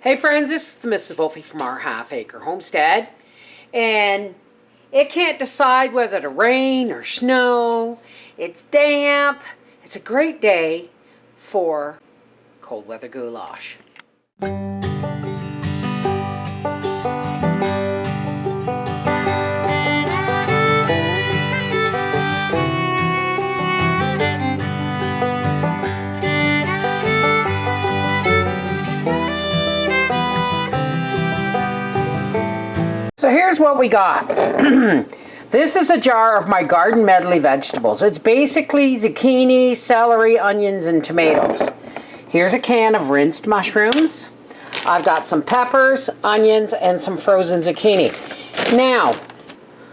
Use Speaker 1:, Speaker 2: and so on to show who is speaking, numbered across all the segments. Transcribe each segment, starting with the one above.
Speaker 1: Hey friends, this is the Mrs. Wolfie from our half-acre homestead, and it can't decide whether to rain or snow. It's damp. It's a great day for cold weather goulash. So here's what we got. This is a jar of my garden medley vegetables. It's basically zucchini, celery, onions, and tomatoes. Here's a can of rinsed mushrooms. I've got some peppers, onions, and some frozen zucchini. Now,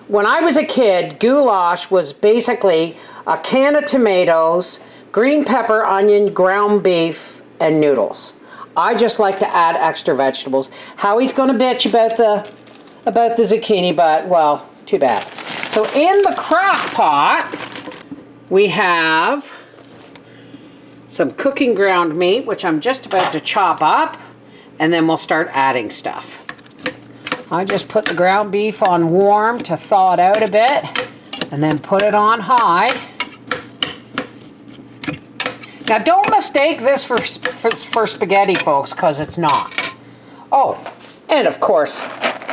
Speaker 1: when I was a kid, goulash was basically a can of tomatoes, green pepper, onion, ground beef, and noodles. I just like to add extra vegetables. Howie's gonna bitch about the zucchini, but, well, too bad. So in the crock pot, we have some cooking ground meat, which I'm just about to chop up, and then we'll start adding stuff. I just put the ground beef on warm to thaw it out a bit, and then put it on high. Now don't mistake this for spaghetti, folks, because it's not. Oh, and of course,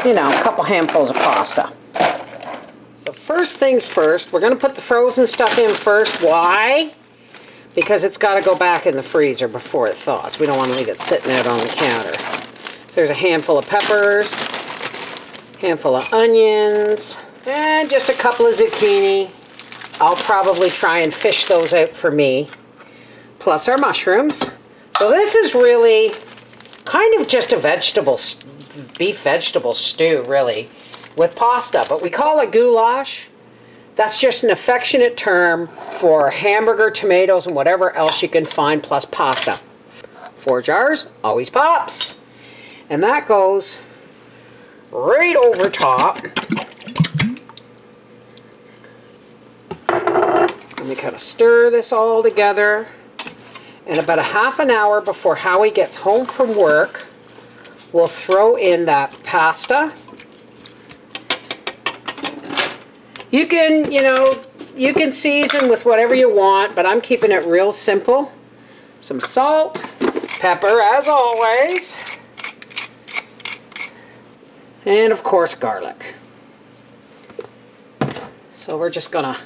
Speaker 1: you know, a couple handfuls of pasta. So first things first, we're going to put the frozen stuff in first. Why? Because it's got to go back in the freezer before it thaws. We don't want to leave it sitting out on the counter. So there's a handful of peppers, handful of onions, and just a couple of zucchini. I'll probably try and fish those out for me, plus our mushrooms. So this is really kind of just a beef vegetable stew, really, with pasta, but we call it goulash. That's just an affectionate term for hamburger, tomatoes, and whatever else you can find, plus pasta. 4 jars, always pops. And that goes right over top. And we kind of stir this all together. And about a half an hour before Howie gets home from work, we'll throw in that pasta. You can, you can season with whatever you want, but I'm keeping it real simple. Some salt, pepper as always, and of course garlic. So we're just gonna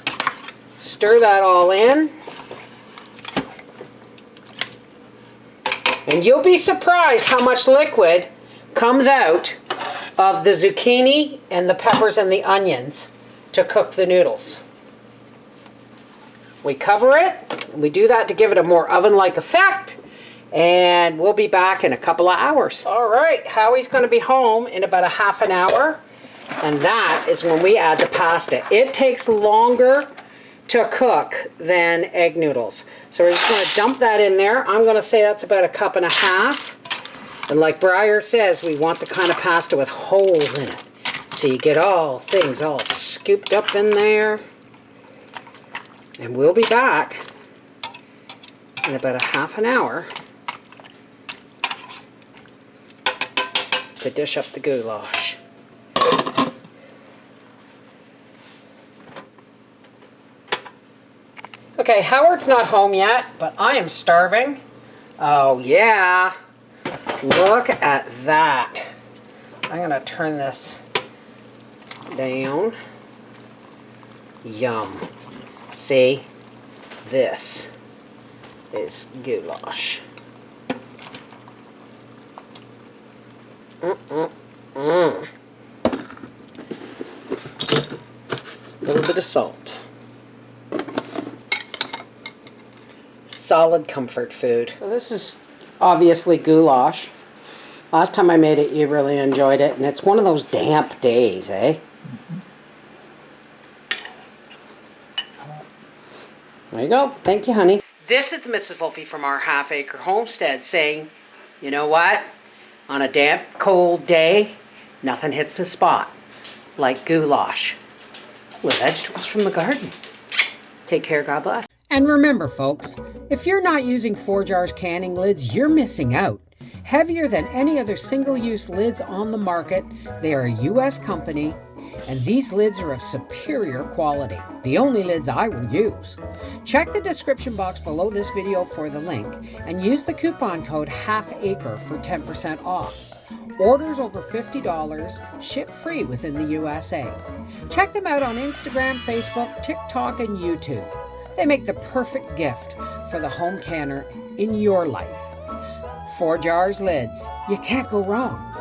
Speaker 1: stir that all in. And you'll be surprised how much liquid comes out of the zucchini and the peppers and the onions to cook the noodles. We cover it, and we do that to give it a more oven-like effect, and we'll be back in a couple of hours. All right, Howie's gonna be home in about a half an hour, and that is when we add the pasta. It takes longer to cook than egg noodles. So we're just going to dump that in there. I'm going to say that's about 1.5 cups. And like Briar says, we want the kind of pasta with holes in it. So you get things all scooped up in there. And we'll be back in about a half an hour to dish up the goulash. Okay, Howard's not home yet, but I am starving. Oh yeah, look at that. I'm gonna turn this down. Yum. See, this is goulash. A little bit of salt. Solid comfort food. So this is obviously goulash. Last time I made it, you really enjoyed it, and it's one of those damp days, eh? There you go. Thank you, honey. This is the Mrs. Wolfie from our half-acre homestead saying, you know what? On a damp, cold day, nothing hits the spot like goulash with vegetables from the garden. Take care. God bless. And remember, folks, if you're not using 4 jars canning lids, you're missing out. Heavier than any other single-use lids on the market, they are a U.S. company, and these lids are of superior quality. The only lids I will use. Check the description box below this video for the link and use the coupon code HALFACRE for 10% off. Orders over $50, ship free within the USA. Check them out on Instagram, Facebook, TikTok, and YouTube. They make the perfect gift for the home canner in your life. 4 jars lids. You can't go wrong.